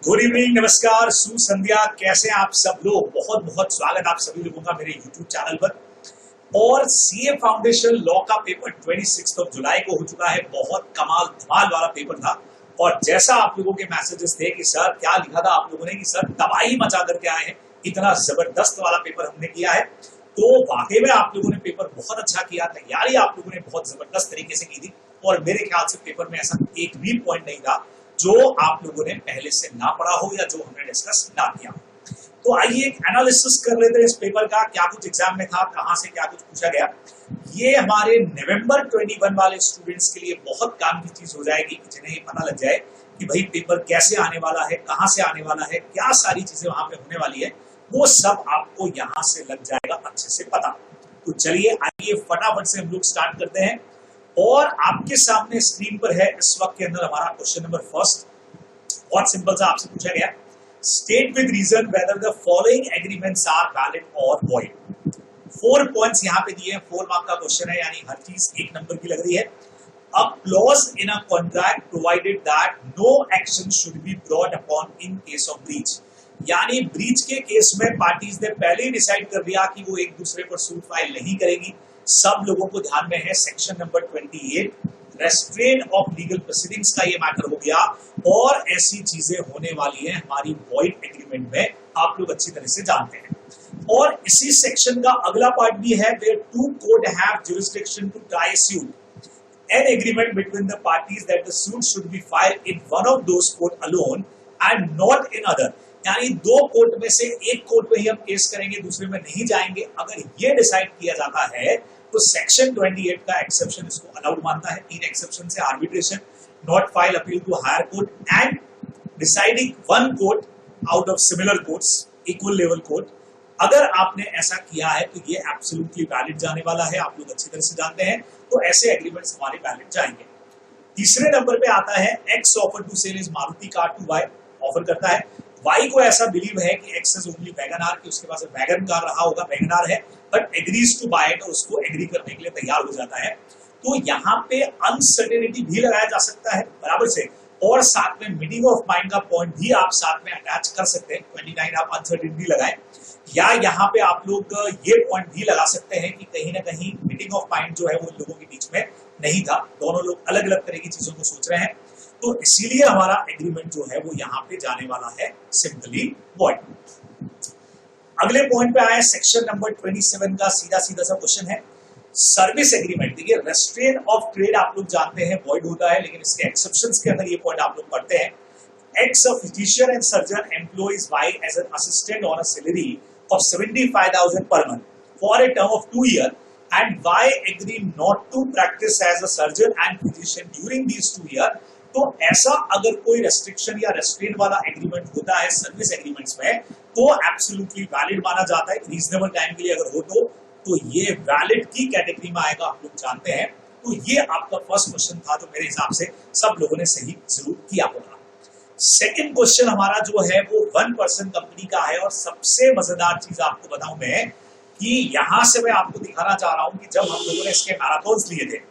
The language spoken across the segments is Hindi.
गुड इवनिंग, नमस्कार, सुसंध्या। कैसे हैं आप सब लोग? बहुत बहुत स्वागत आप सभी लोगों का मेरे यूट्यूब चैनल पर। और सीए फाउंडेशन लॉ का पेपर 26 जुलाई को हो चुका है। बहुत कमाल धमाल वाला पेपर था। और जैसा आप लोगों के मैसेजेस थे कि सर क्या लिखा था आप लोगों ने कि सर तबाही मचा करके आए हैं, इतना जबरदस्त वाला पेपर हमने किया है। तो वाकई में आप लोगों ने पेपर बहुत अच्छा किया, तैयारी आप लोगों ने बहुत जबरदस्त तरीके से की थी। और मेरे ख्याल से पेपर में ऐसा एक भी पॉइंट नहीं था जो आप लोगों ने पहले से ना पढ़ा हो या जो हमने डिस्कस ना किया। तो आइए एक एनालिसिस कर लेते हैं इस पेपर का, क्या कुछ एग्जाम में था, कहां से क्या कुछ पूछा गया। ये हमारे नवंबर 21 वाले स्टूडेंट्स के लिए बहुत काम की चीज हो जाएगी कि जिन्हें ये पता लग जाए कि भाई पेपर कैसे आने वाला है, कहां से आने वाला है, क्या सारी चीजें वहां पे होने वाली है, वो सब आपको यहां से लग जाएगा अच्छे से पता। तो चलिए आइए फटाफट से हम लोग स्टार्ट करते हैं। और आपके सामने स्क्रीन पर है इस वक्त के अंदर हमारा क्वेश्चन नंबर फर्स्ट। बहुत सिंपल सा आपसे पूछा गया, state with reason whether the following agreements are valid और वॉइड। 4 पॉइंट्स यहाँ पे दिए हैं। 4 मार्क का क्वेश्चन है, यानी हर चीज 1 नंबर की लग रही है। A clause in a contract provided that no action should be brought upon in case of breach. यानी ब्रीच के केस में पार्टीज ने पहले ही डिसाइड कर लिया कि वो एक दूसरे पर सूट फाइल नहीं करेगी। सब लोगों को ध्यान में है section number 28 restrain of legal proceedings का ये मैटर हो गया। और ऐसी चीजें होने वाली है हमारी वॉइड एग्रीमेंट में, आप लोग अच्छी तरह से जानते हैं। और इसी सेक्शन का अगला पार्ट भी है, where two court have jurisdiction to try a suit, an agreement between the parties that the suit should be filed in one of those court alone and not in other। यानी 2 कोर्ट में से एक कोर्ट में ही हम केस करेंगे, दूसरे में नहीं जाएंगे। अगर ये डिसाइड किया जाता है तो सेक्शन 28 का एक्सेप्शन इसको अलाउड मानता है। 3 एक्सेप्शन से arbitration, not file appeal to higher court and deciding one court out of similar courts, equal level court. अगर आपने ऐसा किया है तो ये एब्सोल्युटली वैलिड जाने वाला है, आप लोग अच्छी तरह से जानते हैं। तो ऐसे एग्रीमेंट्स हमारे वैलिड जाएंगे। तीसरे नंबर पे आता है X offer to sell is Maruti car to Y. Offer करता है, वाई को ऐसा बिलीव है कि X is only Wagon R, कि उसके पास वैगन कार रहा होगा, वैगन आर है, but agrees to buy it, और उसको एग्री करने के लिए तैयार हो जाता है। तो यहाँ पे अनसर्टेनिटी भी लगाया जा सकता है बराबर से, और साथ में मीटिंग ऑफ माइंड का पॉइंट भी आप साथ में अटैच कर सकते हैं। 29 आप अनसर्टेनिटी लगाएं, या यहाँ पे आप लोग ये पॉइंट भी लगा सकते हैं कि कहीं ना कहीं मीटिंग ऑफ माइंड जो है वो लोगों के बीच में नहीं था, दोनों लोग अलग अलग तरह की चीजों को सोच रहे हैं। तो इसीलिए हमारा एग्रीमेंट जो है वो यहाँ पे जाने वाला है सिंपली वॉइड। अगले पॉइंट पे आए सेक्शन नंबर 27 का सीधा सीधा सा क्वेश्चन है, सर्विस एग्रीमेंट। देखिए रेस्ट्रेन ऑफ ट्रेड आप लोग जानते हैं वॉइड होता है, लेकिन इसके एक्सेप्शंस के अंदर ये पॉइंट आप लोग पढ़ते हैं। X a physician and surgeon employs Y as an assistant on a salary of 75,000 per month for a term of 2 years, and why agree not to practice as a surgeon and physician during these 2 years। तो ऐसा अगर कोई रेस्ट्रिक्शन या रेस्ट्रेन वाला एग्रीमेंट होता है सर्विस एग्रीमेंट्स में तो एब्सोल्युटली वैलिड माना जाता है। रीजनेबल टाइम के लिए अगर हो तो ये वैलिड की कैटेगरी में आएगा, आप लोग जानते हैं। तो ये आपका फर्स्ट क्वेश्चन था, तो मेरे हिसाब से सब लोगों ने सही जरूर किया होगा। सेकंड क्वेश्चन हमारा जो है वो 1% कंपनी का है। और सबसे मजेदार चीज आपको बताऊं मैं कि यहां से मैं आपको दिखाना चाह रहा हूं कि जब हम लोगों ने इसके मैराथन्स लिए थे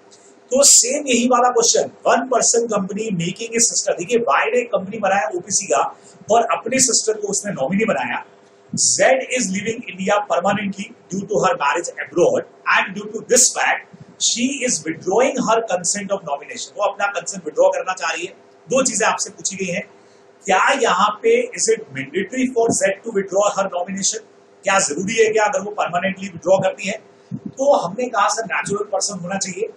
तो सेम यही वाला question, 1% company making a sister. देखिए वाई ने कंपनी बनाया ओपीसी का और अपने सिस्टर को उसने नॉमिनी बनाया। Z is living India permanently due to her marriage abroad and due to this fact she is withdrawing her consent of nomination. वो अपना कंसेंट विड्रॉ करना चाह रही है। 2 चीजें आपसे पूछी गई हैं, क्या यहाँ पे is it mandatory for Z to withdraw her nomination? क्या जरूरी है क्या अगर वो परमानेंटली विड्रॉ करती है? तो हमने कहा सर नेचुरल पर्सन होना चाहिए,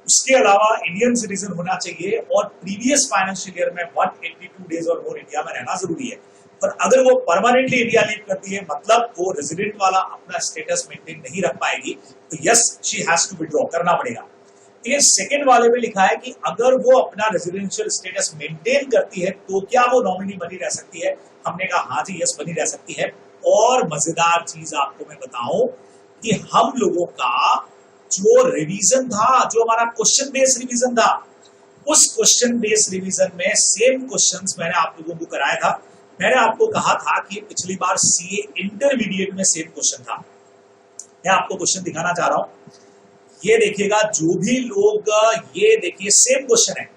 उसके अलावा इंडियन सिटीजन होना चाहिए, और प्रीवियस फाइनेंशियल ईयर में 182 डेज और मोर इंडिया में रहना जरूरी है। पर अगर वो परमानेंटली इंडिया लीव करती है मतलब वो रेजिडेंट वाला अपना स्टेटस मेंटेन नहीं रख पाएगी, तो yes she has to withdraw करना पड़ेगा। ये सेकंड वाले में लिखा है कि अगर वो अपना रेजिडेंशियल स्टेटस मेंटेन करती है तो क्या वो नॉमिनी बनी रह सकती है? हमने कहा हाँ जी यस बनी रह सकती है। और मजेदार चीज आपको मैं बताऊं कि हम लोगों का जो रिवीजन था, जो हमारा क्वेश्चन बेस्ड रिवीजन था, उस क्वेश्चन बेस्ड रिवीजन में सेम क्वेश्चंस मैंने आप लोगों को कराया था। मैंने आपको कहा था कि पिछली बार सीए इंटरमीडिएट में सेम क्वेश्चन था। मैं आपको क्वेश्चन दिखाना चाह रहा हूं, ये देखिएगा। जो भी लोग, ये देखिए सेम क्वेश्चन है,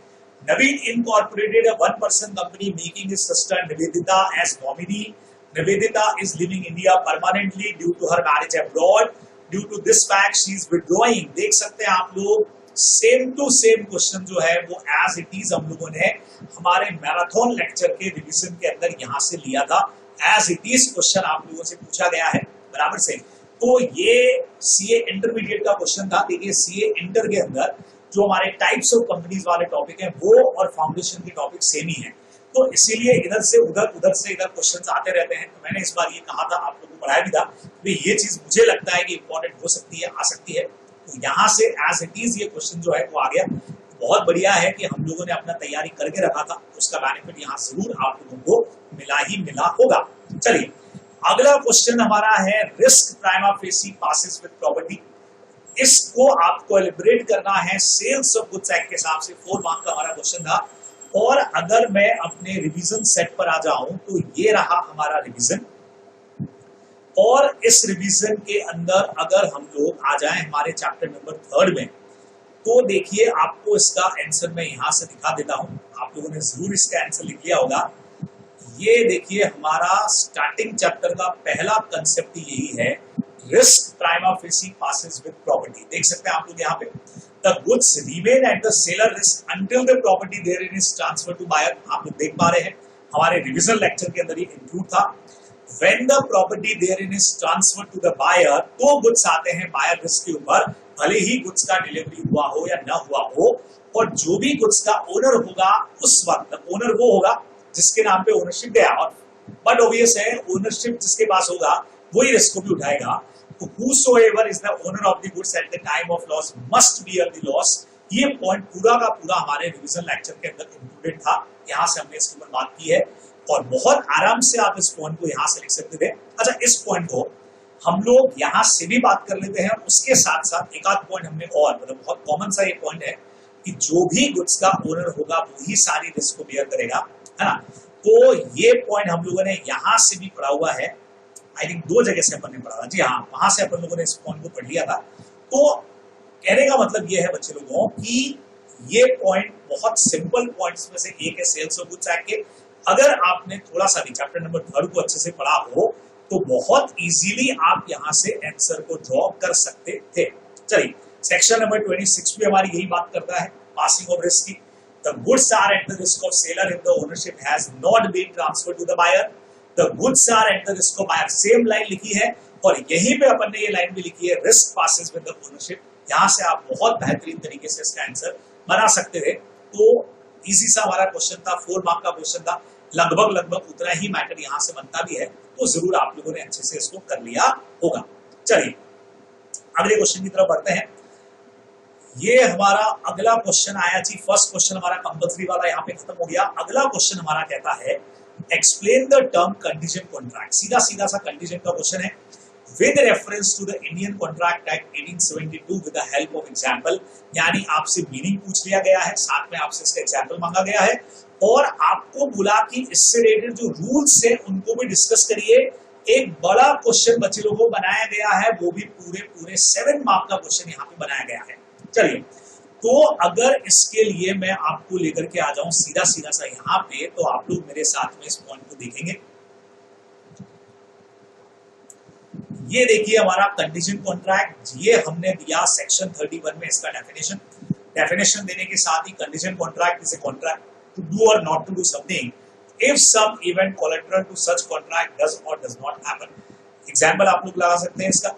Naveen incorporated a one-person company making his sister Nivedita as nominee. Nivedita is leaving India permanently due to her marriage abroad. Due to this fact, she is withdrawing. देख सकते हैं आप लोग, सेम टू सेम क्वेश्चन जो है वो एज इट इज हम लोगों ने हमारे मैराथन लेक्चर के रिवीजन के अंदर यहाँ से लिया था। एज इट इज क्वेश्चन आप लोगों से पूछा गया है, बराबर से। तो ये सीए इंटरमीडिएट का क्वेश्चन था। देखिए सीए इंटर के अंदर जो हमारे टाइप्स ऑफ कंपनीज वाले टॉपिक हैं वो और फाउंडेशन के टॉपिक सेम ही हैं, तो इसीलिए इधर से उधर से इधर क्वेश्चंस आते रहते हैं। तो मैंने इस बार ये कहा था, आप लोगों को पढ़ाया भी था कि ये चीज मुझे लगता है कि इंपॉर्टेंट हो सकती है, आ सकती है। तो यहाँ से एज इट इज ये क्वेश्चन जो है वो आ गया। बहुत बढ़िया है कि हम लोगों ने अपना तैयारी करके रखा था, उसका बेनिफिट यहाँ जरूर आप लोगों को मिला ही मिला होगा। चलिए अगला क्वेश्चन हमारा है risk prima facie passes with property. इसको आपको एलिब्रेट करना है सेल्स ऑफ गुड्स एक्ट के हिसाब से। 4 मार्क का हमारा क्वेश्चन था। और अगर मैं अपने रिवीजन सेट पर आ जाऊं तो ये रहा हमारा रिवीजन, और इस रिवीजन के अंदर अगर हम लोग आ जाएं हमारे चैप्टर नंबर 3 में, तो देखिए आपको इसका आंसर मैं यहां से दिखा देता हूं। आप लोगों ने जरूर इसका आंसर लिख लिया होगा। ये देखिए हमारा स्टार्टिंग चैप्टर का पहला कंसेप्ट यही है, risk prima facie passes with property. देख सकते हैं आप लोग यहाँ पे, the goods remain at the seller risk until the property therein is transferred to buyer. आप लोग देख पा रहे हैं हमारे रिवीजन लेक्चर के अंदर ये इंक्लूड था। When the property therein is transferred to the buyer, तो गुड्स आते हैं बायर रिस्क के ऊपर, भले ही गुड्स का डिलीवरी हुआ हो या ना हुआ हो। और जो भी गुड्स का ओनर होगा उस वक्त ओनर वो होगा जिसके नाम पे ओनरशिप गया, और बट ऑब्वियस है ओनरशिप जिसके पास होगा वही रिस्क को भी उठाएगा। तो whosoever is the owner of the goods at the time of loss must bear the loss। ये पॉइंट पूरा का पूरा हमारे रिवीजन लेक्चर के अंदर इंक्लूडेड था। यहाँ से हमने इसके ऊपर बात की है और बहुत आराम से आप इस पॉइंट को यहाँ से लिख सकते थे। अच्छा, इस पॉइंट को हम लोग यहाँ से भी बात कर लेते हैं, उसके साथ साथ एक आध पॉइंट हमने और, मतलब बहुत कॉमन सा ये पॉइंट है कि जो भी गुड्स का ओनर होगा वही सारी रिस्क को बेयर करेगा, है ना। तो ये पॉइंट हम लोगों ने यहाँ से भी पढ़ा हुआ है। आई थिंक 2 जगह से अपन ने पढ़ा था, जी हाँ, वहां से अपन लोगों ने इस पॉइंट को पढ़ लिया था। तो कहने का मतलब ये है बच्चे लोगों कि ये पॉइंट बहुत सिंपल पॉइंट्स में से एक है सेल्स ऑफ गुड्स एक्ट के। अगर आपने थोड़ा सा भी चैप्टर नंबर 3 को अच्छे से पढ़ा हो तो बहुत इजीली आप यहाँ से आंसर को ड्रॉ कर सकते थे। चलिए सेक्शन नंबर 26 भी हमारी यही बात करता है, पासिंग ऑफ रिस्क की। The goods are at the risk of seller if the ownership has not been transferred to the buyer. The goods are at the risk of buyer। Same line लिखी है और यहीं पे अपन ने ये लाइन भी लिखी है, risk passes with the ownership. यहाँ से आप बहुत बेहतरीन तरीके से इसका आंसर बना सकते थे। तो इजी सा हमारा क्वेश्चन था, 4 मार्क का क्वेश्चन था, लगभग उतना ही मैटर यहाँ से बनता भी है। तो जरूर आप लोगों ने अच्छे से इसको कर लिया होगा। चलिए अगले क्वेश्चन की तरफ बढ़ते हैं। ये हमारा अगला क्वेश्चन आया जी, फर्स्ट क्वेश्चन हमारा कंपल्सरी वाला यहाँ पे खत्म हो गया। अगला क्वेश्चन हमारा कहता है explain the term condition contract. सीधा सा कंडीशन का क्वेश्चन है with reference to the Indian contract act 1872 with the help of example. यानी आपसे मीनिंग पूछ लिया गया है, साथ में आपसे इसका एग्जांपल मांगा गया है और आपको बोला कि इससे रिलेटेड जो रूल्स है उनको भी डिस्कस करिए। एक बड़ा क्वेश्चन बच्चे लोगों को बनाया गया है, वो भी पूरे 7 मार्क का क्वेश्चन यहाँ पे बनाया गया है। चलिए तो अगर इसके लिए मैं आपको लेकर के आ जाऊं सीधा सा यहाँ पे, तो आप लोग मेरे साथ में इस पॉइंट को देखेंगे। ये देखिए हमारा कंडीशन कॉन्ट्रैक्ट, ये हमने दिया सेक्शन 31 में इसका डेफिनेशन देने के साथ ही condition contract is a contract to do or not to do something if some event collateral to such contract does or does not happen. Example आप लोग लगा सकते हैं इसका।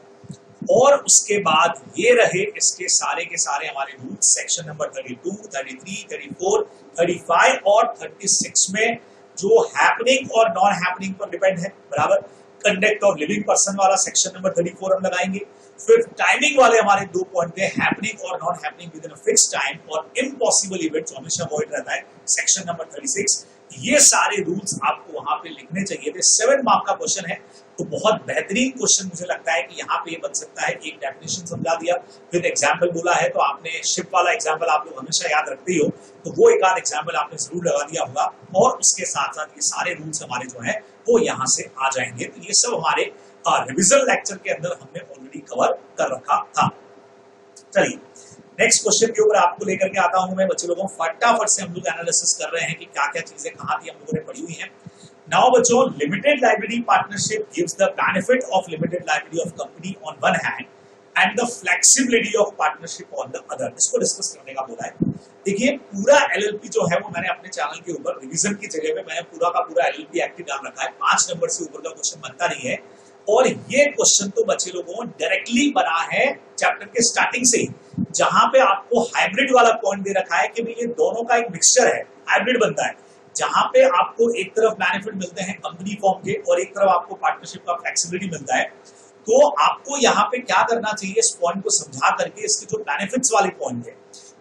और उसके बाद ये रहे इसके सारे के सारे हमारे रूल्स सेक्शन नंबर 32, 33, 34, 35 और 36 में जो हैपनिंग और नॉन हैपनिंग पर डिपेंड है, बराबर। कंडक्ट ऑफ लिविंग पर्सन वाला सेक्शन नंबर 34 हम लगाएंगे। फिर टाइमिंग वाले हमारे 2 पॉइंट थे, हैपनिंग और non happening with in a fixed time और इम्पॉसिबल इवेंट जो हमेशा अवॉइड रहता है, सेक्शन नंबर 36। ये सारे रूल्स आपको वहां पे लिखने चाहिए थे। 7 मार्क का क्वेश्चन है, तो बहुत बेहतरीन क्वेश्चन मुझे लगता है कि यहाँ पे ये बन सकता है। एक डेफिनेशन समझा दिया, फिर एग्जाम्पल बोला है, तो आपने शिप वाला एग्जाम्पल आप लोग हमेशा याद रखते ही हो, तो वो एक आध एग्जाम्पल आपने जरूर लगा दिया होगा। और उसके साथ साथ ये सारे रूल्स हमारे जो है वो यहाँ से आ जाएंगे। तो ये सब हमारे रिविजन लेक्चर के अंदर हमने ऑलरेडी कवर कर रखा था। चलिए नेक्स्ट क्वेश्चन के ऊपर आपको लेकर के आता हूं मैं बच्चे लोगों, फटाफट से हम लोग एनालिसिस कर रहे हैं कि क्या क्या चीजें कहां थी हम लोगों ने पढ़ी हुई हैं। नाउ बच्चों, limited library partnership gives the benefit of limited library of company on one hand and the flexibility of partnership on the other. इसको डिस्कस करने का बोला है। देखिए, पूरा एलएलपी जो है वो मैंने अपने चैनल के ऊपर रिवीजन की जगह पे मैंने पूरा का पूरा एलएलपी एक्टिव डाल रखा है। 5 नंबर से ऊपर का क्वेश्चन बनता नहीं है, और ये क्वेश्चन तो बच्चे लोगों डायरेक्टली बना है चैप्टर के स्टार्टिंग से ही, जहां पे आपको हाइब्रिड वाला पॉइंट दे रखा है कि भाई ये दोनों का एक मिक्सचर है, हाइब्रिड बनता है, जहां पे आपको एक तरफ बेनिफिट मिलते हैं कंपनी फॉर्म के और एक तरफ आपको पार्टनरशिप का फ्लेक्सिबिलिटी मिलता है। तो आपको यहाँ पे क्या करना चाहिए, इस पॉइंट को समझा करके इसके जो बेनिफिट्स वाले पॉइंट है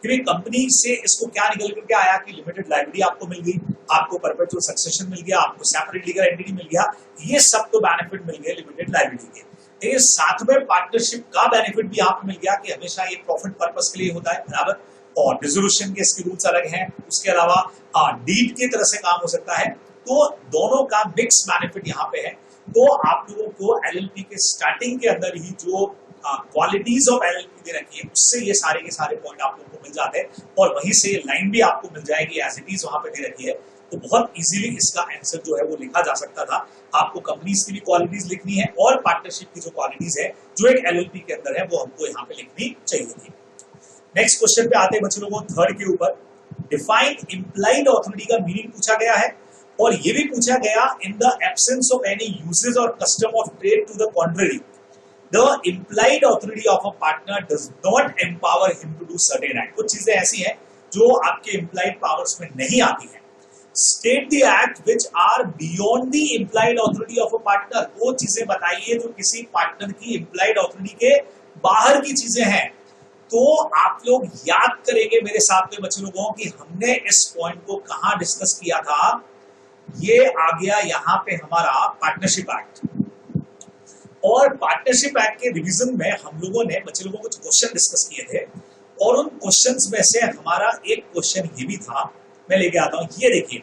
कि कंपनी से इसको क्या निकल करके आया कि लिमिटेड लाइब्रेरी आपको मिल गई, आपको परपेचुअल सक्सेशन मिल गया, आपको सेपरेट लीगल एंटिटी मिल गया, ये सब तो बेनिफिट मिल गए लिमिटेड लाइब्रेरी के। साथ में पार्टनरशिप का बेनिफिट भी यहाँ पे मिल गया कि हमेशा ये प्रॉफिट पर्पस के लिए होता है, बराबर, और डिसोल्यूशन के इसके रूल्स अलग हैं। उसके अलावा डीड की तरह से काम हो सकता है, तो दोनों का मिक्स बेनिफिट यहाँ पे है। तो आप लोगों को एलएलपी के स्टार्टिंग के अंदर ही जो क्वालिटीज ऑफ एलएलपी दे रखी है उससे ये सारे के सारे पॉइंट आप लोगों को मिल जाते हैं, और वहीं से लाइन भी आपको मिल जाएगी एज इट इज वहां पे दे रखी है। तो बहुत इजीली इसका आंसर जो है वो लिखा जा सकता था। आपको कंपनीज की भी क्वालिटीज लिखनी है और पार्टनरशिप की जो क्वालिटीज है जो एक एलएलपी के अंदर है वो हमको यहाँ पे लिखनी चाहिए थी। नेक्स्ट क्वेश्चन पे आते हैं बच्चे लोगों, थर्ड के ऊपर। डिफाइन इम्प्लाइड ऑथोरिटी का मीनिंग पूछा गया है, और ये भी पूछा गया in the absence of any usages or custom of trade to the contrary the implied authority of a partner does not empower him to do certain act. कुछ चीजें ऐसी हैं जो आपके इम्प्लाइड पावर्स में नहीं आती हैं। State the act which are beyond the implied authority of a partner. वो चीजें बताइए जो किसी पार्टनर की इम्प्लाइड ऑथोरिटी के बाहर की चीजें हैं। तो आप लोग याद करेंगे मेरे साथ में बच्चे लोगों कि हमने इस पॉइंट को कहां डिस्कस किया था। ये आ गया यहाँ पे हमारा पार्टनरशिप एक्ट, और पार्टनरशिप एक्ट के रिवीजन में हम लोगों ने बच्चे लोगों को कुछ क्वेश्चन डिस्कस किए थे, और उन क्वेश्चंस में से हमारा एक क्वेश्चन ये भी था, मैं लेके आता हूं। ये देखिए,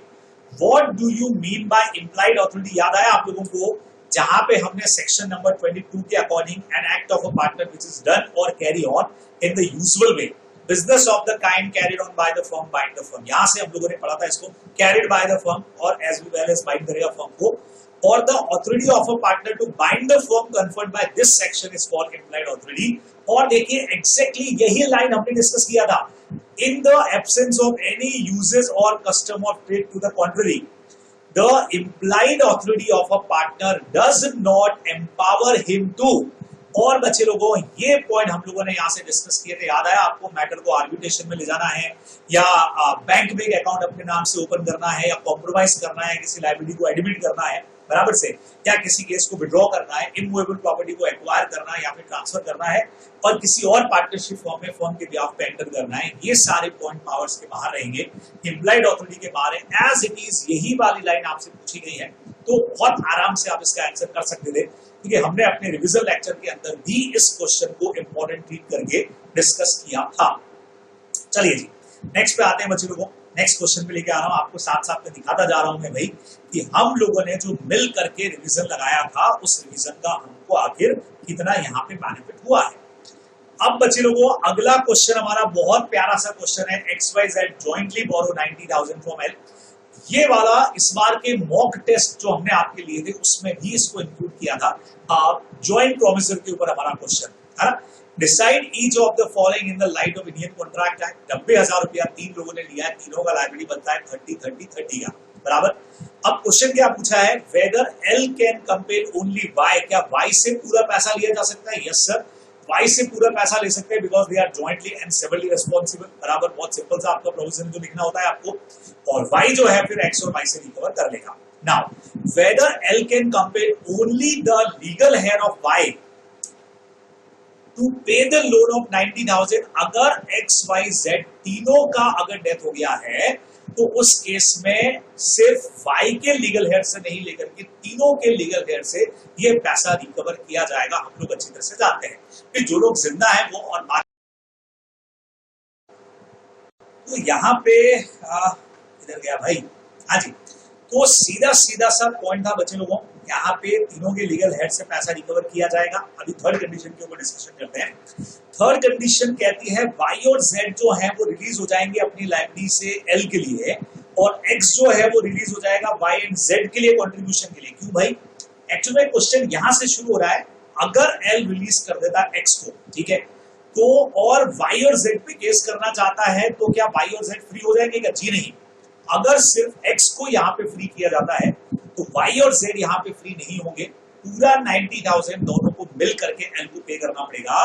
what do you mean by implied authority, याद आया आप लोगों को, जहां पे हमने सेक्शन नंबर 22 के according an act of a partner which is done or carry on in the usual way, business of the kind carried on by the firm bind the firm. यहां से हम लोगों ने पढ़ा था इसको, कैरिड बाय द फर्म और एज वेल एज बाइंड करेगा फर्म को, और the authority of a partner to bind the firm conferred by this section is called implied authority. और देखिए एग्जैक्टली यही लाइन हमने डिस्कस किया था, in the absence of any usages or custom of trade to the contrary the implied authority of a partner does not empower him to। और बच्चे लोगों, ये पॉइंट हम लोगों ने यहां से डिस्कस किए थे, याद आया आपको? मैटर को आर्बिट्रेशन में ले जाना है, या बैंक में एक अकाउंट अपने नाम से ओपन करना है, या कॉम्प्रोमाइज करना है, किसी लाइबिलिटी को एडमिट करना है, बराबर से, या किसी केस को विड्रॉ करना है, इमूवेबल प्रॉपर्टी को एक्वायर करना है या फिर ट्रांसफर करना है, और किसी और पार्टनरशिप फॉर्म में फर्म के बिहाफ पे एंटर करना है। ये सारे पॉइंट पावर्स के बाहर रहेंगे, इम्प्लाइड ऑथोरिटी के बाहर है एज इट इज। यही वाली लाइन आपसे पूछी गई है, तो बहुत आराम से आप इसका आंसर कर सकते थे, क्योंकि हमने अपने रिविजन लेक्चर के अंदर भी इस क्वेश्चन को इंपॉर्टेंट ट्रीट करके डिस्कस किया था। चलिए जी, नेक्स्ट पे आते हैं बच्चे लोगों। नेक्स्ट क्वेश्चन पे लेके आ रहा हूं आपको, साथ साथ में दिखाता जा रहा हूं मैं भाई कि हम लोगों ने जो मिल करके रिवीजन लगाया था उस रिवीजन का हमको आखिर कितना यहाँ पे बेनिफिट हुआ है। अब बच्चे लोगों, अगला क्वेश्चन हमारा बहुत प्यारा सा क्वेश्चन है, XYZ jointly borrow 90,000 from L. ये वाला इस बार के मॉक टेस्ट जो हमने आपके लिए थे उसमें भी इसको इंक्लूड किया था। जॉइंट प्रोमिसर के ऊपर हमारा क्वेश्चन है। Decide each of the following in the light of Indian contract act. 90,000 रुपया 3 लोगों ने लिया है, तीनों का लाइबिलिटी बनता है 30-30-30 का, बराबर। अब क्वेश्चन क्या पूछा है, whether L can compel only Y. क्या वाई से पूरा पैसा लिया जा सकता है? यस सर, वाई से पूरा पैसा ले सकते हैं, because they are jointly and severally responsible, बराबर। बहुत सिंपल सा आपका प्रोविजन जो लिखना होता है आपको, और वाई जो है फिर एक्स और वाई से रिकवर कर लेगा। Now whether L can compel only the legal heir of Y to pay the loan of 90,000। अगर XYZ तीनों का अगर डेथ हो गया है तो उस केस में सिर्फ वाई के लीगल हेयर से नहीं लेकर के तीनों के लीगल हेयर से ये पैसा रिकवर किया जाएगा, हम लोग अच्छी तरह से जानते हैं। फिर जो लोग जिंदा हैं वो और बात, तो यहाँ पे इधर गया भाई, हाँ जी। तो सीधा सीधा सा पॉइंट था बच्चे लोगों, यहाँ पे तीनों के लीगल हेड से पैसा रिकवर किया जाएगा। अभी थर्ड कंडीशन के ऊपर डिस्कशन करते हैं। थर्ड कंडीशन कहती है वाई और जेड जो है वो रिलीज हो जाएंगे अपनी लाइब्रेरी से एल के लिए, और एक्स जो है वो रिलीज हो जाएगा वाई एंड जेड के लिए कंट्रीब्यूशन के लिए। क्यों भाई? एक्चुअली क्वेश्चन यहां से शुरू हो रहा है, अगर एल रिलीज कर देता है एक्स को, ठीक है, तो और वाई और जेड पे केस करना चाहता है, तो क्या वाई और जेड फ्री हो जाएंगे क्या? जी नहीं। अगर सिर्फ एक्स को यहाँ पे फ्री किया जाता है तो वाई और जेड यहाँ पे फ्री नहीं होंगे। पूरा 90,000 दोनों को मिल करके एल को पे करना पड़ेगा,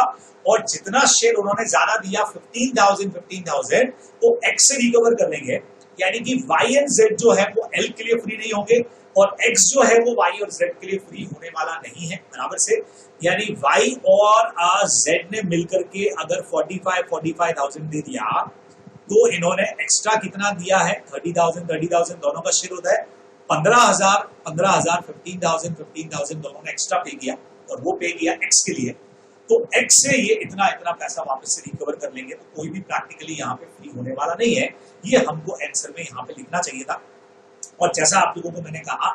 और जितना शेयर उन्होंने ज्यादा दिया 15,000 वो एक्स से रिकवर कर लेंगे। यानी कि वाई एंड जेड जो है वो एल के लिए फ्री नहीं होंगे, और एक्स जो है वो वाई और जेड के लिए फ्री होने वाला नहीं है, बराबर से। यानी वाई और जेड ने मिलकर के अगर 45,000 दे दिया, तो इन्होंने एक्स्ट्रा कितना दिया है? 30,000 दोनों का शेयर होता है 15,000 15,000 दोनों ने एक्स्ट्रा पे किया, और वो पे किया एक्स के लिए। तो एक्स से ये इतना पैसा वापस से रिकवर कर लेंगे, तो कोई भी प्रैक्टिकली यहाँ पे फ्री होने वाला नहीं है। ये हमको आंसर में यहाँ पे लिखना चाहिए था। और जैसा आप लोगों को मैंने कहा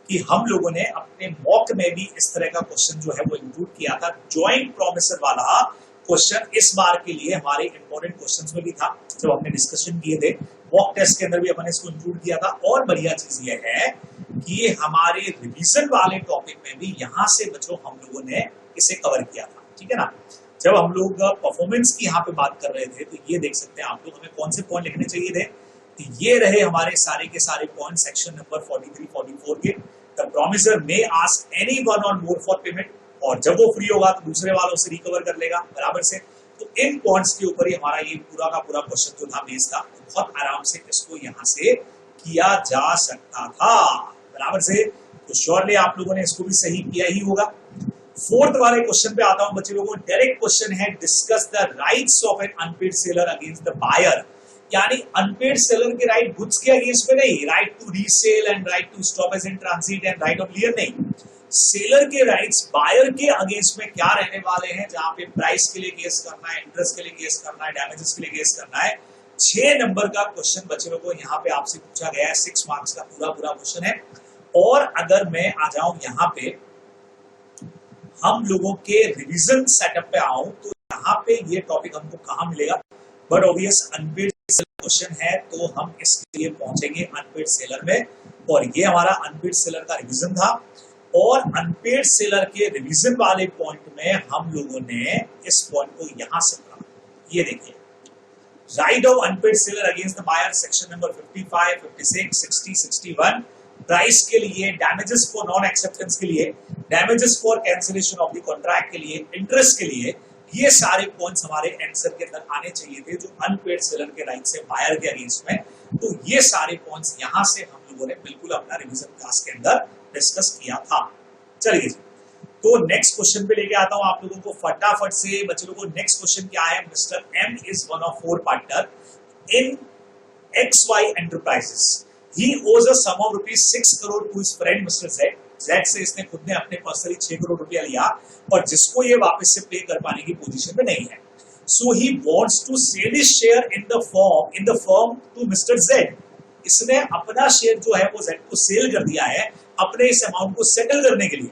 कि हम लोगों ने अपने मॉक में भी इस तरह का क्वेश्चन जो है वो इंक्लूड किया था। ज्वाइंट प्रोमिसर वाला क्वेश्चन इस बार के लिए हमारे इंपॉर्टेंट क्वेश्चंस में भी था, जब हमने डिस्कशन किए थे। मॉक टेस्ट के अंदर भी हमने इसको इंक्लूड किया था। और बढ़िया चीज ये है कि ये हमारे रिवीजन वाले टॉपिक में भी यहाँ से बच्चों हम लोगों ने इसे कवर किया था, ठीक है ना। जब हम लोग परफॉर्मेंस की यहाँ पे बात कर रहे थे, तो ये देख सकते हैं आप लोग हमें कौन से पॉइंट लिखने चाहिए थे। तो ये रहे हमारे सारे के सारे पॉइंट सेक्शन नंबर 43-44 के। The promiser may ask anyone on more for payment, और जब वो फ्री होगा तो दूसरे वालों से रिकवर कर लेगा, बराबर से। तो इन पॉइंट्स के ऊपर ही हमारा ये पूरा का पूरा क्वेश्चन जो था बेस था, बहुत आराम से इसको यहाँ से किया जा सकता था, बराबर से। तो श्योरली आप लोगों ने इसको भी सही किया ही होगा। फोर्थ वाले क्वेश्चन पे आता हूं बच्चे लोगों। डायरेक्ट क्वेश्चन है, discuss the rights of an unpaid seller against the buyer. यानी अनपेड सेलर के राइट गुड्स के अगेंस्ट में नहीं, right to resale and right to stoppage in transit and right of lien नहीं। सेलर के राइट्स बायर के अगेंस्ट में क्या रहने वाले हैं, जहां पे प्राइस के लिए केस करना है, इंटरेस्ट के लिए केस करना है, डैमेजेस के लिए केस करना है। 6 नंबर का क्वेश्चन बच्चे लोगों को यहाँ पे आपसे पूछा गया है, 6 मार्क्स का पूरा क्वेश्चन है। और अगर मैं आ जाऊं यहाँ पे हम लोगों के रिवीजन सेटअप पे आऊं, तो यहाँ पे ये टॉपिक हमको कहाँ मिलेगा? बट ऑब्वियस अनपेड क्वेश्चन है, तो हम इसके लिए पहुंचेंगे अनपेड सेलर में। और ये हमारा अनपेड सेलर का रिवीजन था, और अनपेड सेलर के रिवीजन वाले पॉइंट में हम लोगों ने इस पॉइंट को यहां से पढ़ा। ये देखिए, right of unpaid seller against the buyer, section number 55, 56, 60, 61। Price के लिए, डैमेजेस फॉर नॉन एक्सेप्टेंस के लिए, damages for cancellation of the contract के लिए, इंटरेस्ट के लिए, ये सारे पॉइंट्स हमारे आंसर के अंदर आने चाहिए थे, जो अनपेड सेलर के राइट से बायर के अगेंस्ट में। तो ये सारे पॉइंट्स यहां से हम लोगों ने बिल्कुल अपना रिवीजन क्लास के अंदर डिस्कस किया था। चलिए, तो नेक्स्ट क्वेश्चन पे लेके आता हूं आप लोगों को फटाफट से। बच्चों को नेक्स्ट क्वेश्चन क्या है? Mr M is one of 4 partner in XY enterprises. He owes a sum of ₹6 crore to his friend Mr. Z. Z से इसने खुद ने अपने पर्सनली 6 करोड़ रुपया लिया, और जिसको ये वापस से पे कर पाने की पोजीशन में नहीं है। So he wants to sell his share in the firm to Mr. Z. इसने अपना शेयर जो है वो Z को सेल कर दिया है अपने इस अमाउंट को सेटल करने के लिए।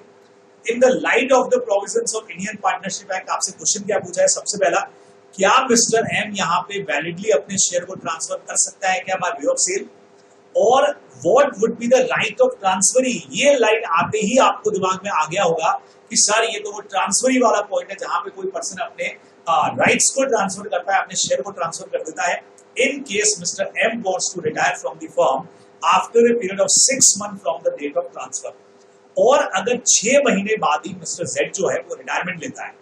In the light of the provisions of Indian partnership act, आपसे क्वेश्चन क्या पूछा है? सबसे पहला, क्या मिस्टर एम यहाँ पे वैलिडली अपने शेयर को ट्रांसफर कर सकता है क्या बाय वे ऑफ सेल? और what would be the right of transferee? ये लाइट आते ही आपको दिमाग में आ गया होगा कि सर ये तो वो ट्रांसफरी वाला पॉइंट है, जहां पे कोई पर्सन अपने राइट्स को ट्रांसफर करता है, अपने शेयर को ट्रांसफर कर देता है। In case Mr M wants to retire from the firm after a period of 6 month from the date of transfer. और अगर 6 महीने बाद ही मिस्टर जेड जो है वो रिटायरमेंट लेता है,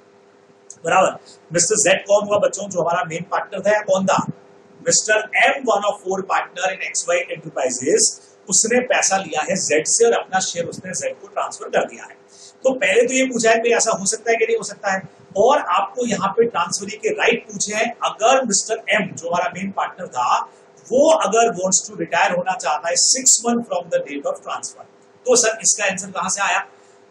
बराबर। मिस्टर जेड कौन हुआ बच्चों? जो हमारा मेन पार्टनर था, या कौन था? Mr M, one of 4 partner in XY enterprises. उसने पैसा लिया है जेड से, और अपना शेयर उसने जेड को ट्रांसफर कर दिया है। तो पहले तो ये पूछा है कि ऐसा हो सकता है कि नहीं हो सकता है, और आपको यहाँ पे ट्रांसफरी के राइट पूछे हैं। अगर मिस्टर एम जो हमारा मेन पार्टनर था, वो अगर वांट्स टू रिटायर होना चाहता है 6 month from the date of transfer, तो सर इसका आंसर कहां से आया?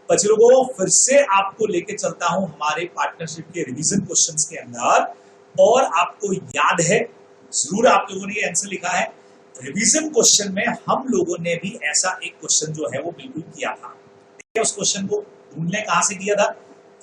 बच्चे लोगों, फिर से आपको लेके चलता हूं हमारे पार्टनरशिप के रिवीजन क्वेश्चंस के अंदर, और आपको याद है, जरूर आप लोगों ने ये आंसर लिखा है। रिवीजन क्वेश्चन में हम लोगों ने भी ऐसा एक क्वेश्चन जो है वो बिल्कुल किया था। उस क्वेश्चन को ढूंढने कहां से किया था,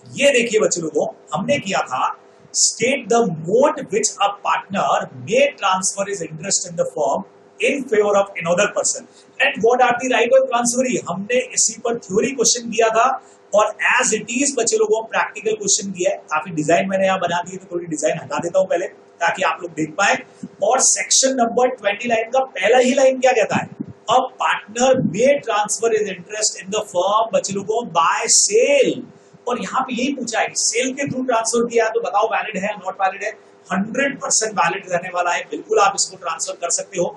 ये देखिए बच्चे लोगों, हमने किया था state the mode which a partner may transfer his interest in the firm in favour of another person and what are the right of transferee. हमने इसी पर थ्योरी क्वेश्चन किया था और एज इट इज बच्चे लोगों प्रैक्टिकल क्वेश्चन किया है। काफी डिजाइन मैंने यहाँ बना दी है, तो थोड़ी डिजाइन हटा देता हूं पहले ताकि आप लोग देख पाए। और सेक्शन नंबर 20 लाइन का पहला ही लाइन क्या कहता है, अ partner may transfer his interest in the firm बच्चे लोगों बाय सेल। और यहाँ पे यही पूछा है सेल के थ्रू ट्रांसफर किया है तो बताओ वैलिड है नॉट वैलिड है। 100% वैलिड रहने वाला है, बिल्कुल आप इसको ट्रांसफर कर सकते हो।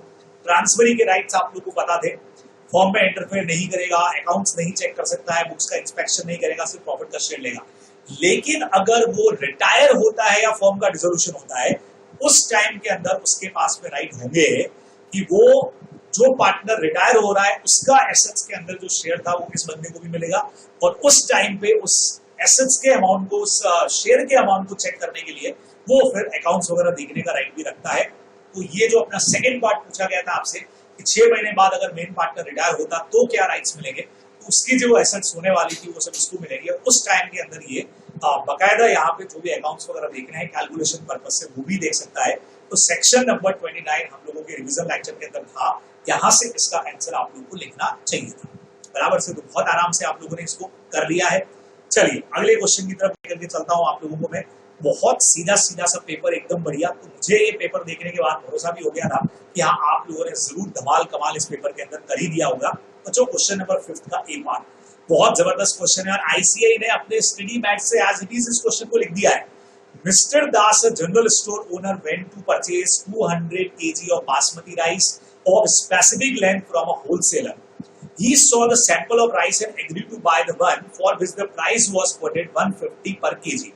ट्रांसफरी के राइट्स आप लोग को पता थे, फॉर्म में इंटरफेयर नहीं करेगा, अकाउंट्स नहीं चेक कर सकता है, बुक्स का इंस्पेक्शन नहीं करेगा, सिर्फ प्रॉफिट का शेयर लेगा। लेकिन अगर वो रिटायर होता है या फॉर्म का डिसोल्यूशन होता है, उस टाइम के अंदर उसके पास में राइट होंगे कि वो जो पार्टनर रिटायर हो रहा है उसका एसेट्स के अंदर जो शेयर था वो इस बंदे को भी मिलेगा। और उस टाइम पे उस एसेट्स के अमाउंट को, उस शेयर के अमाउंट को चेक करने के लिए वो फिर अकाउंट्स वगैरह देखने का राइट भी रखता है। तो ये जो अपना सेकंड पार्ट पूछा गया था आपसे कि 6 महीने बाद अगर मेन पार्टनर रिटायर होता तो क्या राइट्स मिलेंगे, तो उसकी जो एसेट्स होने वाली थी वो सब इसको मिलेंगे। उस टाइम के अंदर ये बकायदा यहाँ पे जो भी अकाउंट्स वगैरह देखने हैं कैलकुलेशन पर्पज से वो भी देख सकता है। तो सेक्शन नंबर 29 हम लोगों के रिविजन लेक्चर के अंदर था, यहाँ से इसका आंसर आप लोगों को लिखना चाहिए था। बराबर से, तो बहुत आराम से आप लोगों ने इसको कर लिया है। चलिए अगले क्वेश्चन की तरफ लेकर के चलता हूँ आप लोगों को मैं। बहुत सीधा सीधा सा पेपर, एकदम बढ़िया। तो मुझे ये पेपर देखने के बाद भरोसा भी हो गया था कि हाँ आप लोगों ने जरूर धमाल कमाल इस पेपर के अंदर कर ही दिया होगा। बच्चों क्वेश्चन नंबर 5 का ए पार्ट बहुत जबरदस्त क्वेश्चन है और आईसीआई ने अपने स्टडी मैट से एज इट इज इस क्वेश्चन को लिख दिया है। Mister Das, a general store owner, went to purchase 200 kg of basmati rice of specific length from a wholesaler. He saw the sample of rice and agreed to buy the one for which the price was quoted 150 per kg.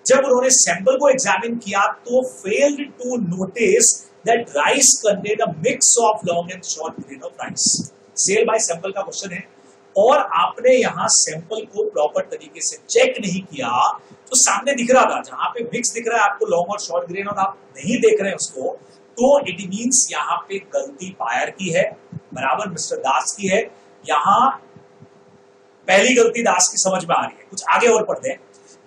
जब उन्होंने सैंपल को एग्जामिन किया तो failed to notice that rice contained a mix of long and short grain of rice. Sale by sample का क्वेश्चन है और आपने यहाँ सैंपल को प्रॉपर तरीके से चेक नहीं किया तो सामने दिख रहा था, जहां पे मिक्स दिख रहा है आपको लॉन्ग और शॉर्ट ग्रेन और आप नहीं देख रहे हैं उसको, तो इट मींस यहाँ पे गलती बायर की है, बराबर मिस्टर दास की है। यहाँ पहली गलती दास की समझ में आ रही है। कुछ आगे और पढ़ते हैं।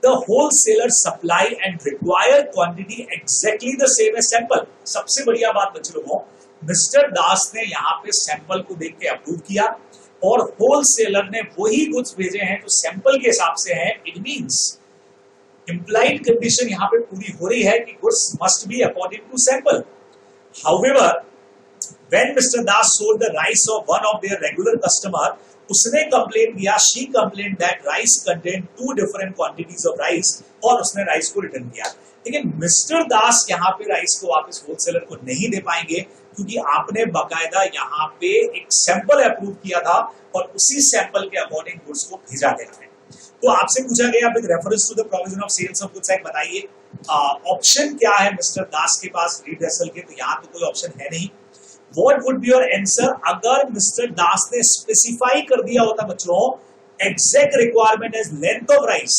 The wholesaler supply and require quantity exactly the same as sample. सबसे बढ़िया बात बच्चे लोगों, मिस्टर दास ने यहाँ पे सैंपल को देख के अप्रूव किया और होलसेलर ने वही गुड्स भेजे हैं जो सैंपल के हिसाब से हैं। इट मींस implied condition यहाँ पे पूरी हो रही है कि goods must be according to sample. However, when Mr. Das sold the rice of one of their regular customer, उसने कंप्लेन किया, she complained that rice contained 2 different quantities of rice और उसने राइस को रिटर्न किया। लेकिन मिस्टर दास यहाँ पे राइस को वापस होलसेलर को नहीं दे पाएंगे क्योंकि आपने बकायदा यहाँ पे एक सैंपल अप्रूव किया था और उसी सैंपल के अकॉर्डिंग गुड्स को भेजा गया है। तो आपसे पूछा गया with reference to the provision of sales of goods act, बताइए ऑप्शन क्या है मिस्टर दास के पास रीड रेसल के, तो यहाँ तो कोई ऑप्शन है नहीं। What would be your answer अगर मिस्टर दास ने स्पेसिफाई कर दिया होता बच्चों exact requirement as length of rice,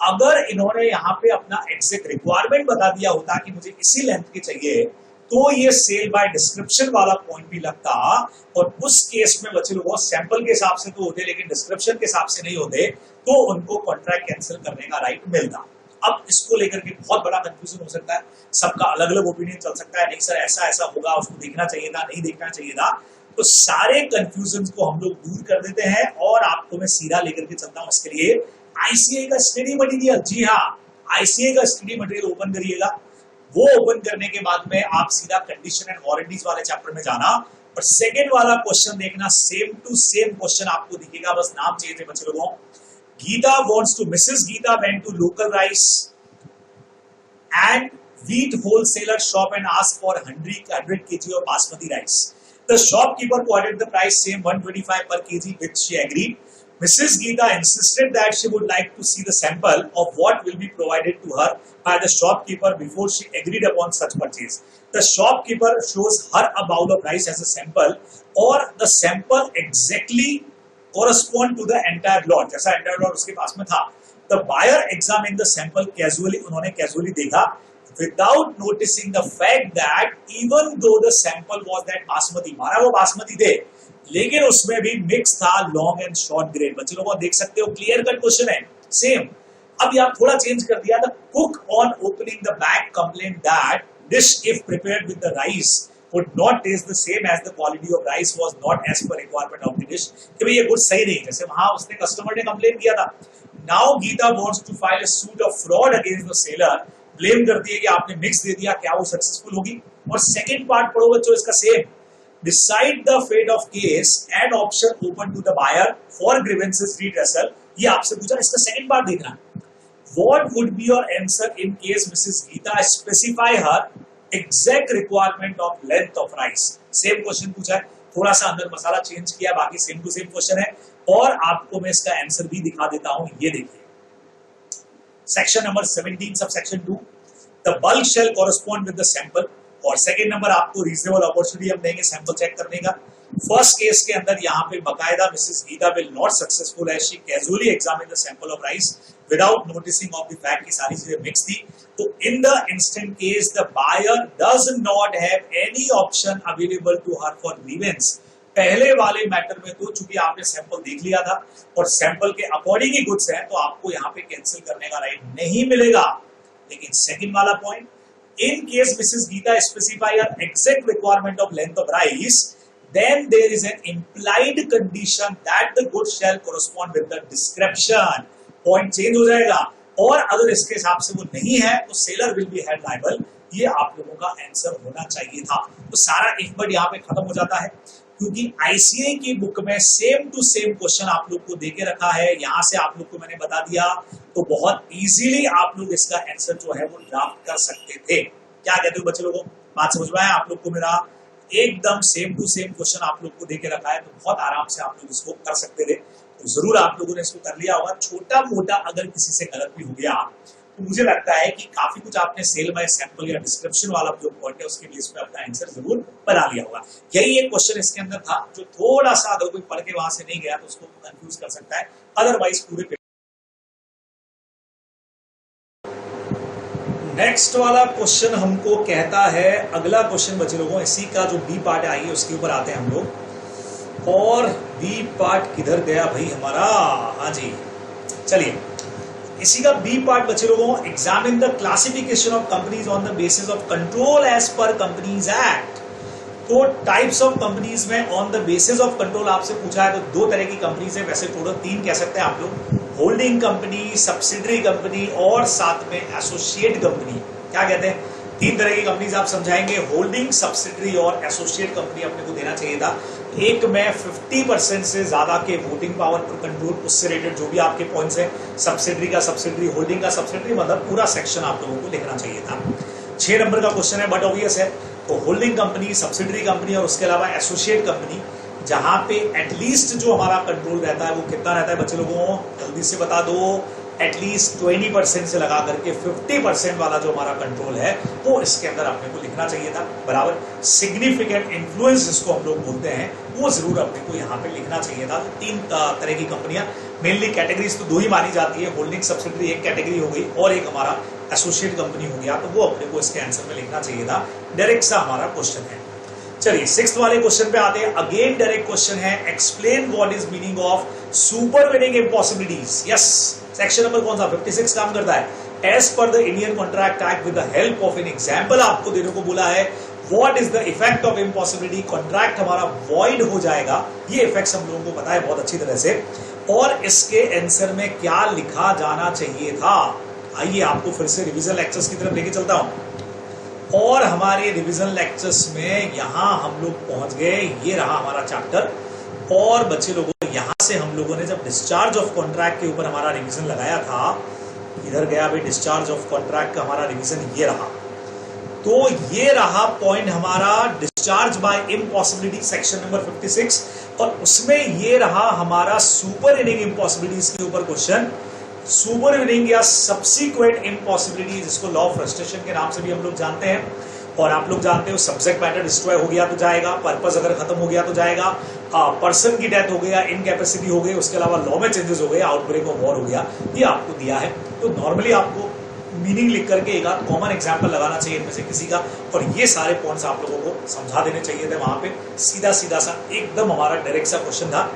अगर इन्होंने यहाँ पे अपना एग्जैक्ट रिक्वायरमेंट बता दिया होता कि मुझे इसी लेंथ की चाहिए, तो ये सेल बाय डिस्क्रिप्शन वाला पॉइंट भी लगता और उस केस में बच्चे लोगों सैंपल के हिसाब से तो होते लेकिन डिस्क्रिप्शन के हिसाब से नहीं होते, तो उनको कॉन्ट्रैक्ट कैंसिल करने का राइट मिलता। अब इसको लेकर के बहुत बड़ा कंफ्यूजन हो सकता है, सबका अलग अलग ओपिनियन चल सकता है, नहीं सर ऐसा ऐसा होगा, उसको देखना चाहिए था, नहीं देखना चाहिए था। तो सारे कंफ्यूजन को हम लोग दूर कर देते हैं और आपको मैं सीधा लेकर के चलता हूं। इसके लिए आईसीआई का स्टडी मटेरियल, जी हाँ आईसीआई का स्टडी मटेरियल ओपन करिएगा। वो ओपन करने के बाद में आप सीधा कंडीशन एंड वारंटीज वाले चैप्टर में जाना और सेकंड वाला क्वेश्चन देखना, सेम टू सेम क्वेश्चन आपको दिखेगा, बस नाम चाहिए थे बच्चे लोगों। Gita wants to, Mrs. Geeta went to local rice and wheat wholesaler shop and asked for 100 kg of basmati rice. The shopkeeper quoted the price same 125 per kg, which she agreed. Mrs. Geeta insisted that she would like to see the sample of what will be provided to her by the shopkeeper before she agreed upon such purchase. The shopkeeper shows her a bowl of rice as a sample, or the sample exactly correspond to the entire lot, जैसा entire lot उसके पास में था। The buyer examined the sample casually, उन्होंने casually देखा, without noticing the fact that even though the sample was that basmati, माना वो बासमती थे, लेकिन उसमें भी मिक्स था लॉन्ग एंड शॉर्ट ग्रेन। बच्चे लोगों देख सकते हो क्लियर कट क्वेश्चन है सेम। अब यहाँ थोड़ा चेंज कर दिया था। Cook on opening the bag complain that dish if prepared with the rice would not taste the same as the quality of rice was not as per requirement of the dish। कि भाई ये गुड सही नहीं, जैसे वहां उसने कस्टमर ने कंप्लेन किया था। Now Geeta wants to file a suit of fraud against the seller। Blame करती है कि आपने मिक्स दे दिया, क्या वो सक्सेसफुल होगी? और सेकंड पार्ट पढ़ो बच्चों इसका same. Decide the fate of case and option open to the buyer for grievances redressal। ये आपसे पूछा, इसका सेकंड पार्ट देखना। What would be your answer in case Mrs. Geeta specify her exact requirement of length of rice? Same question पूछा है, थोड़ा सा अंदर मसाला चेंज किया, बाकी सेम टू सेम क्वेश्चन है। और आपको मैं इसका आंसर भी दिखा देता हूं, ये देखिए section number 17 sub section 2, the bulk shall correspond with the sample. और सेकंड नंबर आपको रीजनेबल अपॉर्चुनिटी हम देंगे सैंपल चेक करने का। फर्स्ट केस के अंदर यहाँ पे बकायदा Mrs Geeta will not successful as she casually examine the sample of rice without noticing of the fact की सारी चीजें मिक्स थी। तो in the instant case the buyer does not have any option available to her for grievance. पहले वाले मैटर में तो चूंकि आपने सैंपल देख लिया था और सैंपल के अकॉर्डिंग ही गुड्स है, तो आपको यहाँ पे कैंसिल करने का राइट नहीं मिलेगा। लेकिन सेकंड वाला point, in case Mrs Geeta specify her exact requirement of length of rice, then there is an implied condition that the goods shall correspond with the description। Point change हो जाएगा। और अगर इसके हिसाब से वो नहीं है तो seller will be held liable. ये आप लोगों का आंसर होना चाहिए था। तो सारा एक वर्ड यहाँ पे खत्म हो जाता है, क्योंकि आईसीए की बुक में सेम टू सेम क्वेश्चन आप लोग को देके रखा है। यहां से आप लोग को मैंने बता दिया, तो बहुत इजीली आप लोग इसका आंसर जो है वो ड्राफ्ट कर सकते थे। क्या कहते हो बच्चे लोगों, बात समझ में आया आप लोग को? मेरा एकदम सेम टू सेम क्वेश्चन आप लोग को देके रखा है, तो बहुत आराम से आप लोग इसको कर सकते थे। तो जरूर आप लोगों ने इसको कर लिया होगा। छोटा मोटा अगर किसी से गलत भी हो गया तो मुझे लगता है कि काफी कुछ आपने सेल बाय सैंपल या डिस्क्रिप्शन वाला जो पॉइंट है उसके बेस पे अपना आंसर जरूर बना लिया होगा। यही एक क्वेश्चन इसके अंदर था जो थोड़ा सा अगर कोई पढ़ के वहां से नहीं गया तो उसको कंफ्यूज कर सकता है, अदरवाइज पूरे। नेक्स्ट वाला क्वेश्चन हमको कहता है, अगला क्वेश्चन बच्चे लोगों इसी का जो बी पार्ट है, आइए उसके ऊपर आते हैं हम लोग। और बी पार्ट किधर गया भाई हमारा? हाँ जी, चलिए इसी का बी पार्ट बच्चे लोगों, examine the classification of companies on the basis of control as per companies act. तो टाइप्स ऑफ कंपनीज में on the basis of control आपसे पूछा है, तो दो तरह की कंपनीज है, वैसे टोटल 3 कह सकते हैं आप लोग, होल्डिंग कंपनी, सब्सिडरी कंपनी और साथ में एसोसिएट कंपनी। क्या कहते हैं? 3 तरह की कंपनीज आप समझाएंगे, होल्डिंग, सब्सिडरी और एसोसिएट कंपनी अपने को देना चाहिए था। एक में 50% से ज्यादा के वोटिंग पावर पर कंट्रोल, उससे रिलेटेड जो भी आपके पॉइंट्स हैं, सब्सिडरी का सब्सिडरी, होल्डिंग का सब्सिडरी, मतलब पूरा सेक्शन आप लोगों को लिखना चाहिए था। 6 नंबर का क्वेश्चन है, बट ऑब्वियस है। तो होल्डिंग कंपनी, सब्सिडरी कंपनी और उसके अलावा एसोसिएट कंपनी, जहां पे एटलीस्ट जो हमारा कंट्रोल रहता है वो कितना रहता है बच्चे लोगों, जल्दी से बता दो। एटलीस्ट 20% से लगा करके 50% वाला जो हमारा कंट्रोल है वो इसके अंदर अपने को लिखना चाहिए था, बराबर। सिग्निफिकेंट इन्फ्लुएंस जिसको हम लोग बोलते हैं वो जरूर अपने को यहाँ पे लिखना चाहिए था। तो 3 तरह की कंपनियां, मेनली कैटेगरीज तो 2 ही मानी जाती है, होल्डिंग सब्सिडरी एक कैटेगरी हो गई और एक हमारा एसोसिएट कंपनी हो गया, तो वो अपने को इसके आंसर में लिखना चाहिए था। डायरेक्ट सा हमारा क्वेश्चन है। चलिए 6th वाले क्वेश्चन पे आते हैं। अगेन डायरेक्ट क्वेश्चन है, explain what is meaning of supervening impossibilities. Yes, section number कौन सा? 56 काम करता है। As per the Indian contract act with the help of an example आपको देने को बोला है। What is the effect of impossibility? Contract हमारा वॉइड हो जाएगा, ये इफेक्ट हम लोगों को पता है बहुत अच्छी तरह से। और इसके आंसर में क्या लिखा जाना चाहिए था? आइए आपको फिर से रिवीजन लेक्चर्स की तरफ लेके चलता हूं। और हमारे रिवीजन लेक्चर्स में यहां हम लोग पहुंच गए, ये रहा हमारा चैप्टर। और बच्चे लोगों, यहां से हम लोगों ने जब डिस्चार्ज ऑफ कॉन्ट्रैक्ट के ऊपर हमारा रिवीजन लगाया था, इधर गया भाई डिस्चार्ज ऑफ कॉन्ट्रैक्ट का हमारा रिवीजन, ये रहा। तो ये रहा पॉइंट हमारा discharge by impossibility, section number 56। और उसमें ये रहा हमारा सुपरविनिंग इम्पॉसिबिलिटीज के ऊपर क्वेश्चन। सुपरविनिंग या सब्सिक्वेंट इम्पॉसिबिलिटी, जिसको लॉ ऑफ फ्रस्ट्रेशन के नाम से भी हम लोग जानते हैं। और आप लोग जानते हो सब्जेक्ट मैटर डिस्ट्रॉय हो गया तो जाएगा, पर्पस अगर खत्म हो गया तो जाएगा, पर्सन की डेथ हो गया, इनकैपेसिटी हो गई, उसके अलावा लॉ में चेंजेस हो गए, आउटब्रेक ऑफ वॉर हो गया, ये आपको दिया है। तो नॉर्मली आपको मीनिंग लिख करके एक आध कॉमन एग्जाम्पल लगाना चाहिए इनमें से किसी का, और ये सारे पॉइंट्स आप लोगों को समझा देने चाहिए थे वहां पे। सीधा सीधा सा एकदम हमारा डायरेक्ट सा क्वेश्चन था।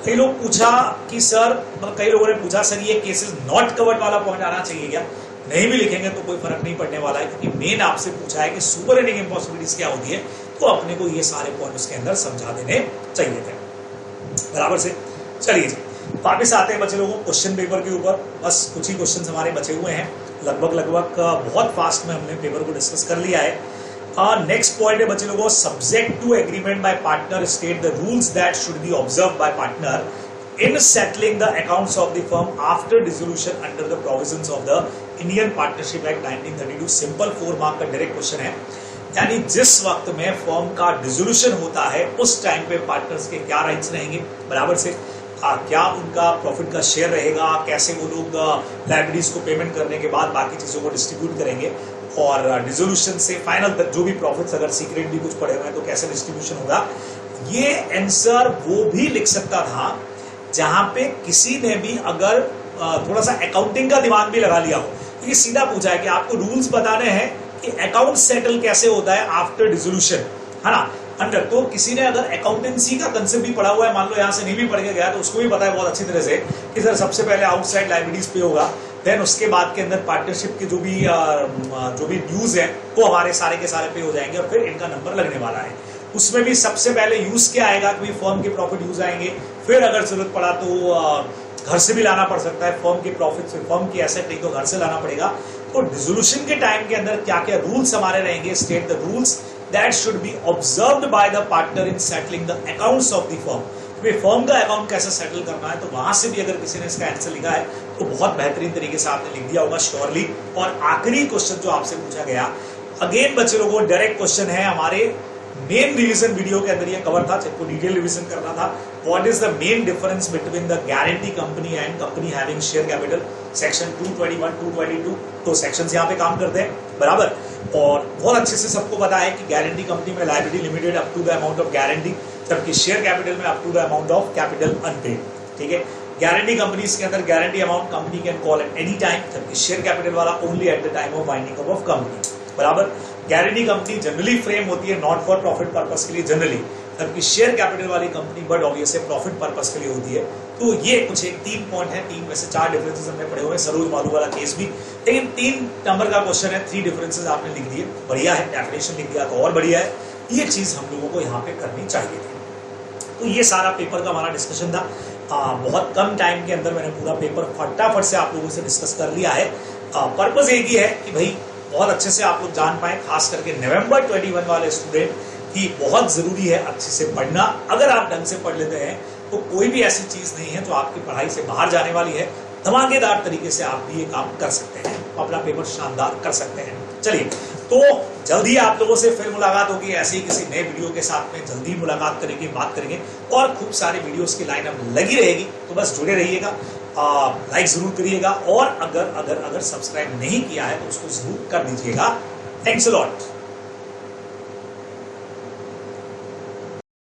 कई लोग पूछा कि सर, मतलब कई लोगों ने पूछा सर ये केसेस नॉट कवर्ड वाला पॉइंट आना चाहिए क्या? नहीं भी लिखेंगे तो कोई फर्क नहीं पड़ने वाला है, क्योंकि मेन आपसे पूछा है कि सुपर एंडिंग इम्पॉसिबिलिटीज क्या होती है, तो अपने को ये सारे पॉइंट उसके अंदर समझा देने चाहिए थे। बराबर से। चलिए जी, वापिस आते हैं बच्चे लोगों क्वेश्चन पेपर के ऊपर। बस कुछ ही क्वेश्चन हमारे बचे हुए हैं, लगभग बहुत फास्ट में हमने पेपर को डिस्कस कर लिया है। नेक्स्ट पॉइंट है बच्चे लोगों, subject to agreement by partner state the rules that should be observe by partner in settling the accounts of the firm after dissolution under the provisions of the Indian partnership act 1932। Simple 4 mark का डायरेक्ट क्वेश्चन है। यानी जिस वक्त में फर्म का डिसोल्यूशन होता है उस टाइम पे पार्टनर्स के क्या राइट्स रहेंगे, बराबर से क्या उनका प्रॉफिट का शेयर रहेगा, कैसे वो लोग लायबिलिटीज को पेमेंट करने के बाद बाकी चीजों को डिस्ट्रीब्यूट करेंगे, और डिसोल्यूशन से फाइनल तक जो भी प्रॉफिट्स अगर सीक्रेट भी कुछ पड़े हुए हैं तो कैसे डिस्ट्रीब्यूशन होगा। ये आंसर वो भी लिख सकता था जहां पे किसी ने भी अगर थोड़ा सा अकाउंटिंग का दिमाग भी लगा लिया हो, क्योंकि सीधा पूछा है कि आपको रूल्स बताने हैं कि अकाउंट सेटल कैसे होता है आफ्टर डिसोल्यूशन, है ना, अंडर। तो किसी ने अगर अकाउंटेंसी का कंसेप्ट भी पढ़ा हुआ है, मान लो यहाँ से नहीं भी पढ़ के गया, तो उसको भी पता है बहुत अच्छी तरह से कि सर सबसे पहले आउटसाइड लायबिलिटीज पे होगा, देन उसके बाद के अंदर पार्टनरशिप के जो भी ड्यूज है वो हमारे सारे के सारे पे हो जाएंगे, और फिर इनका नंबर लगने वाला है। उसमें भी सबसे पहले यूज क्या आएगा कि फर्म के प्रॉफिट यूज आएंगे, फिर अगर जरूरत पड़ा तो घर से भी लाना पड़ सकता है, फर्म के प्रॉफिट से, फर्म की एसेट नहीं तो घर से लाना पड़ेगा। तो डिसोल्यूशन के टाइम के अंदर क्या क्या रूल्स हमारे रहेंगे, state the rules that should be observed by the partner in settling the accounts of the firm। Firm का अकाउंट कैसे सेटल करना है, तो वहां से भी अगर किसी ने इसका आंसर लिखा है तो बहुत बेहतरीन तरीके से आपने लिख दिया होगा श्योरली। और आखिरी क्वेश्चन जो आपसे पूछा गया, अगेन बच्चे लोगों डायरेक्ट क्वेश्चन है, हमारे मेन रिवीजन वीडियो के अंदर ये कवर था, जिसको डिटेल रिवीजन करना था। What is the main difference between the guarantee company and company having share capital, section 221 222, तो सेक्शंस यहाँ पे काम करते हैं, बराबर। और बहुत अच्छे से सबको पता है कि गारंटी कंपनी में liability limited up to the amount of guarantee, जबकि शेयर कैपिटल में up to the amount of capital unpaid. ठीक है, गारंटी कंपनीज के अंदर guarantee amount company can call at any time, जबकि शेयर कैपिटल वाला only at the time of winding up of company, बराबर। गारंटी कंपनी जनरली फ्रेम होती है नॉट फॉर प्रॉफिट पर्पस के लिए जनरली, जबकि शेयर कैपिटल वाली company but obviously profit purpose के लिए होती है। तो ये कुछ एक 3 पॉइंट है, 3 में से 4 डिफरेंसेस हमने पढ़े हुए हैं, सरोज बालू वाला केस भी, लेकिन 3 नंबर का क्वेश्चन है, 3 डिफरेंसेस आपने लिख दिए, बढ़िया है। डेफिनेशन लिख दिया तो और बढ़िया है। ये चीज हम लोगों को यहाँ पे करनी चाहिए थी। तो ये सारा पेपर का हमारा डिस्कशन था। बहुत कम टाइम के अंदर मैंने पूरा पेपर फटाफट से आप लोगों से डिस्कस कर लिया है। पर्पज एक ही है कि भाई बहुत अच्छे से आप लोग जान पाए, खास करके नवंबर 21 वाले स्टूडेंट की बहुत जरूरी है अच्छे से पढ़ना। अगर आप ढंग से पढ़ लेते हैं तो कोई भी ऐसी चीज नहीं है जो आपकी पढ़ाई से बाहर जाने वाली है। धमाकेदार तरीके से आप भी ये काम कर सकते हैं, अपना पेपर शानदार कर सकते हैं। चलिए, तो जल्दी आप लोगों से फिर मुलाकात होगी ऐसे ही किसी नए वीडियो के साथ में। जल्दी मुलाकात करेंगे, बात करेंगे, और खूब सारी वीडियोस की लाइनअप लगी रहेगी। तो बस जुड़े रहिएगा, लाइक जरूर करिएगा, और अगर सब्सक्राइब नहीं किया है तो उसको जरूर कर दीजिएगा। Thanks a lot.